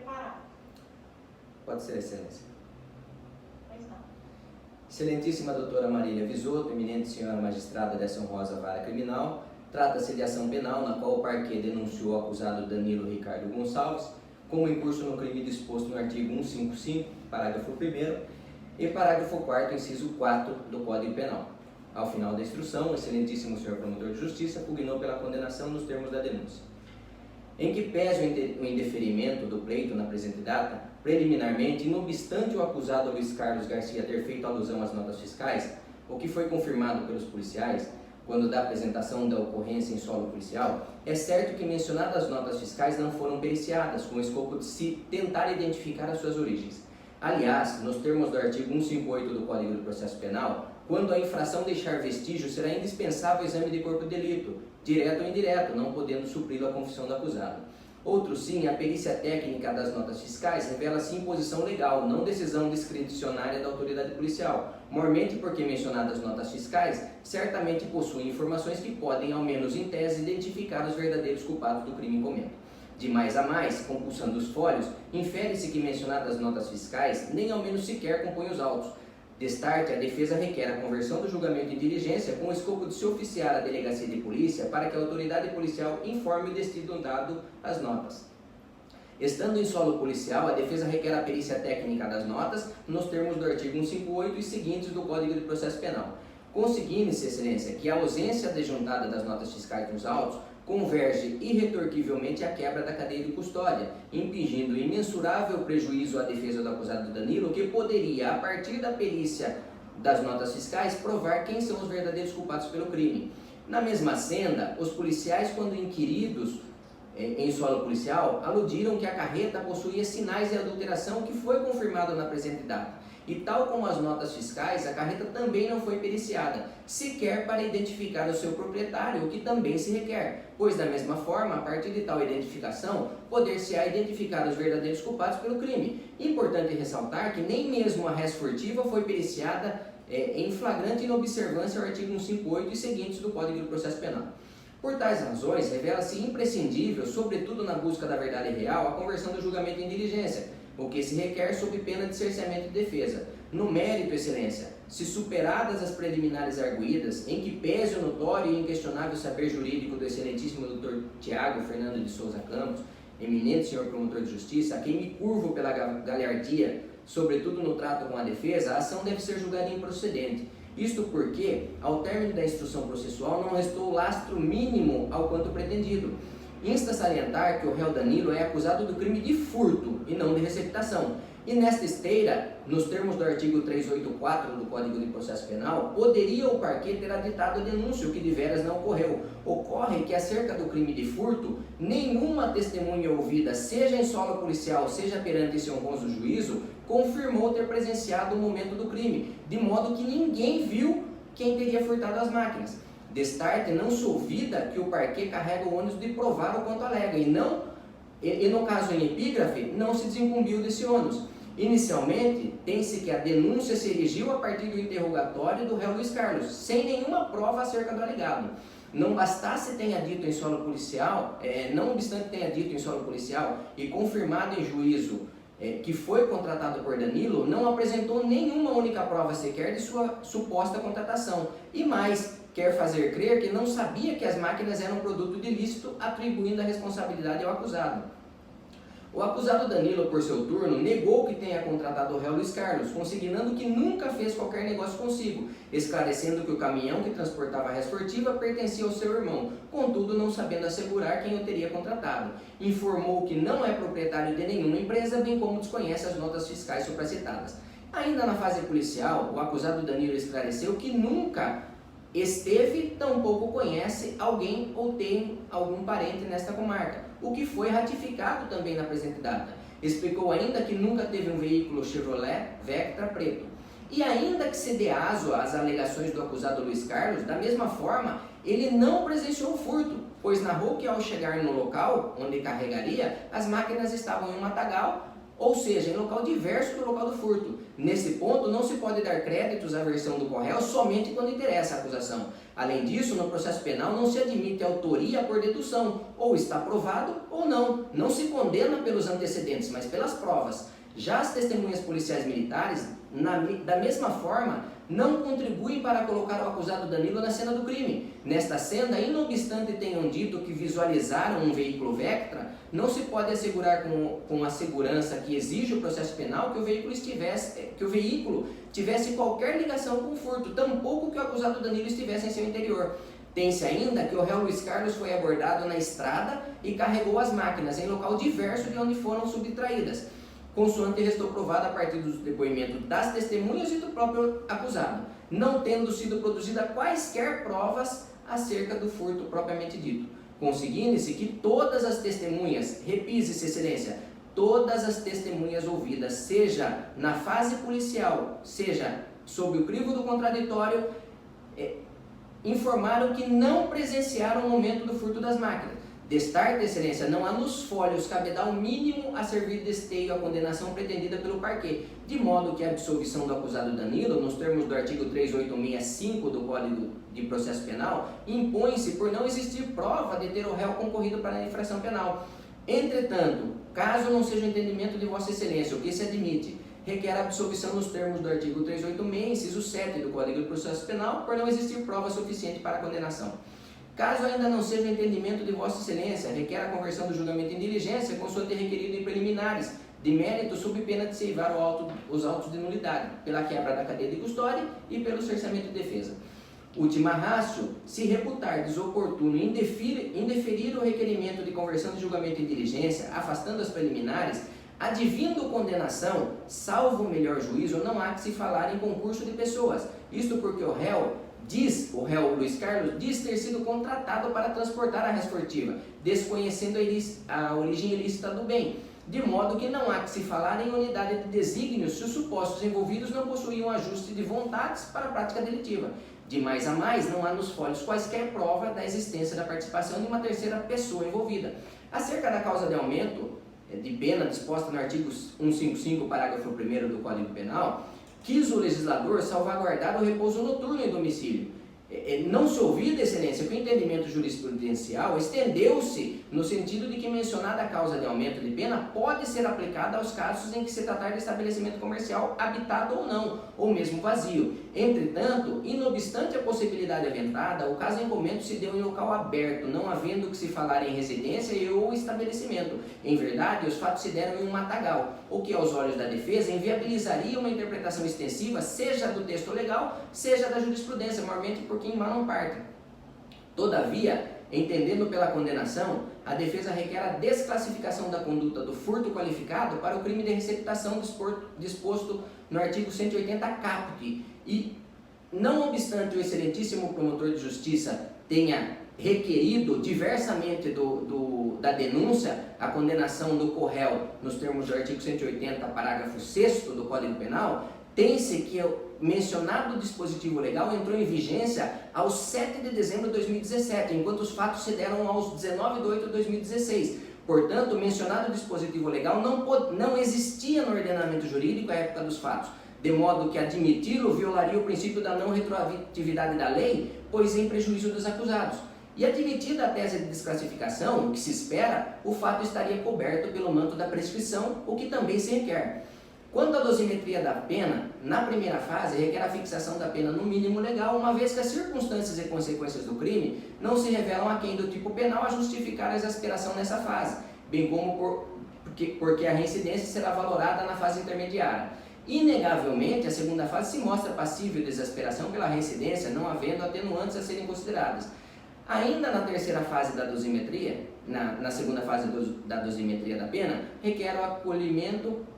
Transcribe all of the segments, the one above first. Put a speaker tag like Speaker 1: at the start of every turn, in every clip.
Speaker 1: preparado.
Speaker 2: Pode ser, Excelência.
Speaker 1: Pois não.
Speaker 2: Excelentíssima doutora Marília Visoto, eminente senhora magistrada dessa honrosa vara criminal, trata-se de ação penal na qual o parquê denunciou o acusado Danilo Ricardo Gonçalves como incurso no crime disposto no artigo 155, parágrafo 1º e parágrafo 4º, inciso 4 do Código Penal. Ao final da instrução, o excelentíssimo senhor promotor de justiça pugnou pela condenação nos termos da denúncia. Em que pese o indeferimento do pleito na presente data, preliminarmente, não obstante o acusado Luiz Carlos Garcia ter feito alusão às notas fiscais, o que foi confirmado pelos policiais, quando da apresentação da ocorrência em solo policial, é certo que mencionadas notas fiscais não foram periciadas, com o escopo de se tentar identificar as suas origens. Aliás, nos termos do artigo 158 do Código de Processo Penal, quando a infração deixar vestígio, será indispensável o exame de corpo de delito, direto ou indireto, não podendo supri-lo a confissão do acusado. Outro sim, a perícia técnica das notas fiscais revela-se imposição legal, não decisão discricionária da autoridade policial, mormente porque mencionadas notas fiscais certamente possuem informações que podem, ao menos em tese, identificar os verdadeiros culpados do crime em comento. De mais a mais, compulsando os fólios, infere-se que mencionadas notas fiscais nem ao menos sequer compõem os autos. Destarte, a defesa requer a conversão do julgamento em diligência com o escopo de se oficiar à delegacia de polícia para que a autoridade policial informe o destino dado às notas. Estando em solo policial, a defesa requer a perícia técnica das notas nos termos do artigo 158 e seguintes do Código de Processo Penal. Conseguindo-se, Excelência, que a ausência adjuntada das notas fiscais nos autos converge irretorquivelmente à quebra da cadeia de custódia, impingindo imensurável prejuízo à defesa do acusado Danilo, que poderia, a partir da perícia das notas fiscais, provar quem são os verdadeiros culpados pelo crime. Na mesma senda, os policiais, quando inquiridos em solo policial, aludiram que a carreta possuía sinais de adulteração, que foi confirmado na presente data. E tal como as notas fiscais, a carreta também não foi periciada, sequer para identificar o seu proprietário, o que também se requer, pois da mesma forma, a partir de tal identificação, poder-se-á identificar os verdadeiros culpados pelo crime. Importante ressaltar que nem mesmo a res furtiva foi periciada em flagrante inobservância ao artigo 158 e seguintes do Código de Processo Penal. Por tais razões, revela-se imprescindível, sobretudo na busca da verdade real, a conversão do julgamento em diligência, o que se requer sob pena de cerceamento de defesa. No mérito, Excelência, se superadas as preliminares arguídas, em que pese o notório e inquestionável saber jurídico do excelentíssimo Dr. Tiago Fernando de Souza Campos, eminente senhor promotor de justiça, a quem me curvo pela galhardia, sobretudo no trato com a defesa, a ação deve ser julgada improcedente. Isto porque, ao término da instrução processual, não restou lastro mínimo ao quanto pretendido. Insta salientar que o réu Danilo é acusado do crime de furto e não de receptação. E nesta esteira, nos termos do artigo 384 do Código de Processo Penal, poderia o parquê ter aditado a denúncia, o que de veras não ocorreu. Ocorre que acerca do crime de furto, nenhuma testemunha ouvida, seja em solo policial, seja perante esse honroso juízo, confirmou ter presenciado o momento do crime, de modo que ninguém viu quem teria furtado as máquinas. Destarte, não se ouvida que o parquê carrega o ônus de provar o quanto alega, e no caso em epígrafe, não se desincumbiu desse ônus. Inicialmente, tem-se que a denúncia se erigiu a partir do interrogatório do réu Luiz Carlos, sem nenhuma prova acerca do alegado. Não bastasse tenha dito em solo policial, não obstante tenha dito em solo policial e confirmado em juízo que foi contratado por Danilo, não apresentou nenhuma única prova sequer de sua suposta contratação. E mais, quer fazer crer que não sabia que as máquinas eram produto de ilícito, atribuindo a responsabilidade ao acusado. O acusado Danilo, por seu turno, negou que tenha contratado o réu Luiz Carlos, consignando que nunca fez qualquer negócio consigo, esclarecendo que o caminhão que transportava a res furtiva pertencia ao seu irmão, contudo não sabendo assegurar quem o teria contratado. Informou que não é proprietário de nenhuma empresa, bem como desconhece as notas fiscais supracitadas. Ainda na fase policial, o acusado Danilo esclareceu que nunca esteve, tampouco conhece alguém ou tem algum parente nesta comarca, o que foi ratificado também na presente data. Explicou ainda que nunca teve um veículo Chevrolet Vectra preto. E ainda que se dê aso às alegações do acusado Luiz Carlos, da mesma forma, ele não presenciou o furto, pois narrou que ao chegar no local onde carregaria, as máquinas estavam em um matagal, ou seja, em local diverso do local do furto. Nesse ponto, não se pode dar créditos à versão do réu somente quando interessa a acusação. Além disso, no processo penal não se admite autoria por dedução, ou está provado ou não. Não se condena pelos antecedentes, mas pelas provas. Já as testemunhas policiais militares, da mesma forma, não contribuem para colocar o acusado Danilo na cena do crime. Nesta cena, não obstante tenham dito que visualizaram um veículo Vectra, não se pode assegurar com a segurança que exige o processo penal que o veículo tivesse qualquer ligação com o furto, tampouco que o acusado Danilo estivesse em seu interior. Tem-se ainda que o réu Luiz Carlos foi abordado na estrada e carregou as máquinas em local diverso de onde foram subtraídas, consoante restou provado a partir do depoimento das testemunhas e do próprio acusado, não tendo sido produzida quaisquer provas acerca do furto propriamente dito. Conseguindo-se que todas as testemunhas, repise-se, excelência, todas as testemunhas ouvidas, seja na fase policial, seja sob o crivo do contraditório, informaram que não presenciaram o momento do furto das máquinas. Destarte, excelência, não há nos fólios cabedal mínimo a servir de esteio à condenação pretendida pelo parquê, de modo que a absolvição do acusado Danilo, nos termos do artigo 3865 do Código de Processo Penal, impõe-se por não existir prova de ter o réu concorrido para a infração penal. Entretanto, caso não seja o entendimento de Vossa Excelência, o que se admite, requer a absolvição nos termos do artigo 386, inciso 7 do Código de Processo Penal, por não existir prova suficiente para a condenação. Caso ainda não seja o entendimento de Vossa Excelência, requer a conversão do julgamento em diligência, consoante requerido em preliminares, de mérito sob pena de se eivar os autos de nulidade, pela quebra da cadeia de custódia e pelo cerceamento de defesa. Última ratio, se reputar desoportuno indeferir o requerimento de conversão de julgamento em diligência, afastando as preliminares, advindo condenação, salvo o melhor juízo, não há que se falar em concurso de pessoas. Isto porque o réu Luiz Carlos diz ter sido contratado para transportar a res furtiva, desconhecendo a origem ilícita do bem, de modo que não há que se falar em unidade de desígnios se os supostos envolvidos não possuíam ajuste de vontades para a prática delitiva. De mais a mais, não há nos fólios quaisquer prova da existência da participação de uma terceira pessoa envolvida. Acerca da causa de aumento de pena disposta no artigo 155, parágrafo 1º do Código Penal, quis o legislador salvaguardar o repouso noturno em domicílio. Não se ouvida, excelência, que o entendimento jurisprudencial estendeu-se no sentido de que mencionada causa de aumento de pena pode ser aplicada aos casos em que se tratar de estabelecimento comercial habitado ou não, ou mesmo vazio. Entretanto, inobstante a possibilidade aventada, o caso em comento se deu em local aberto, não havendo que se falar em residência e ou estabelecimento. Em verdade, os fatos se deram em um matagal, o que aos olhos da defesa inviabilizaria uma interpretação extensiva, seja do texto legal, seja da jurisprudência, maiormente por quem mal não parte. Todavia, entendendo pela condenação, a defesa requer a desclassificação da conduta do furto qualificado para o crime de receptação disposto no artigo 180 caput e, não obstante o excelentíssimo promotor de justiça tenha requerido diversamente da denúncia a condenação do corréu nos termos do artigo 180, parágrafo 6º do Código Penal, tem-se que o mencionado dispositivo legal entrou em vigência aos 7 de dezembro de 2017, enquanto os fatos se deram aos 19 de 8 de 2016. Portanto, o mencionado dispositivo legal não existia no ordenamento jurídico à época dos fatos, de modo que admiti-lo violaria o princípio da não retroatividade da lei, pois em prejuízo dos acusados. E admitida a tese de desclassificação, o que se espera, o fato estaria coberto pelo manto da prescrição, o que também se requer. Quanto à dosimetria da pena, na primeira fase requer a fixação da pena no mínimo legal, uma vez que as circunstâncias e consequências do crime não se revelam aquém do tipo penal a justificar a exasperação nessa fase, bem como porque a reincidência será valorada na fase intermediária. Inegavelmente, a segunda fase se mostra passível de exasperação pela reincidência, não havendo atenuantes a serem consideradas. Ainda na terceira fase da dosimetria, na segunda fase da dosimetria da pena, requer o acolhimento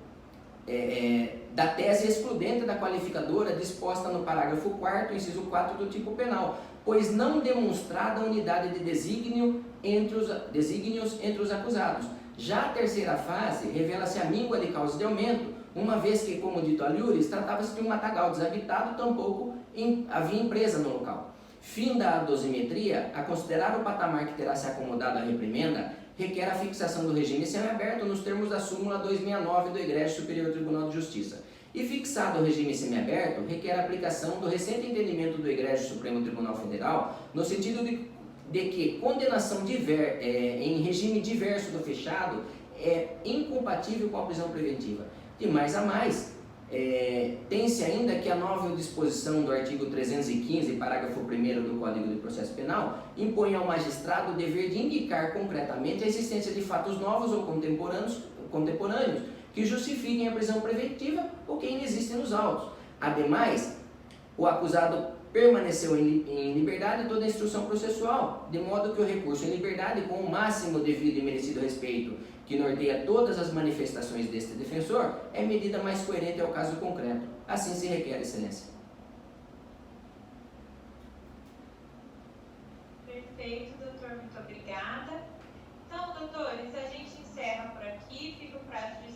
Speaker 2: da tese excludente da qualificadora disposta no parágrafo 4º, inciso 4 do tipo penal, pois não demonstrada a unidade de desígnios entre os acusados. Já a terceira fase revela-se a míngua de causa de aumento, uma vez que, como dito aliures, tratava-se de um matagal desabitado, tampouco havia empresa no local. Finda a dosimetria, a considerar o patamar que terá se acomodado à reprimenda, requer a fixação do regime semiaberto nos termos da súmula 269 do Egrégio Superior Tribunal de Justiça. E fixado o regime semiaberto, requer a aplicação do recente entendimento do Egrégio Supremo Tribunal Federal, no sentido de que condenação em regime diverso do fechado é incompatível com a prisão preventiva. De mais a mais, tem-se ainda que a nova disposição do artigo 315, parágrafo 1º do Código de Processo Penal, impõe ao magistrado o dever de indicar concretamente a existência de fatos novos ou contemporâneos que justifiquem a prisão preventiva ou que ainda existem nos autos. Ademais, o acusado permaneceu em liberdade toda a instrução processual, de modo que o recurso em liberdade, com o máximo devido e merecido respeito que norteia todas as manifestações deste defensor, é medida mais coerente ao caso concreto. Assim se requer, excelência.
Speaker 1: Perfeito, doutor, muito obrigada. Então, doutores, a gente encerra por aqui, fica o prazo de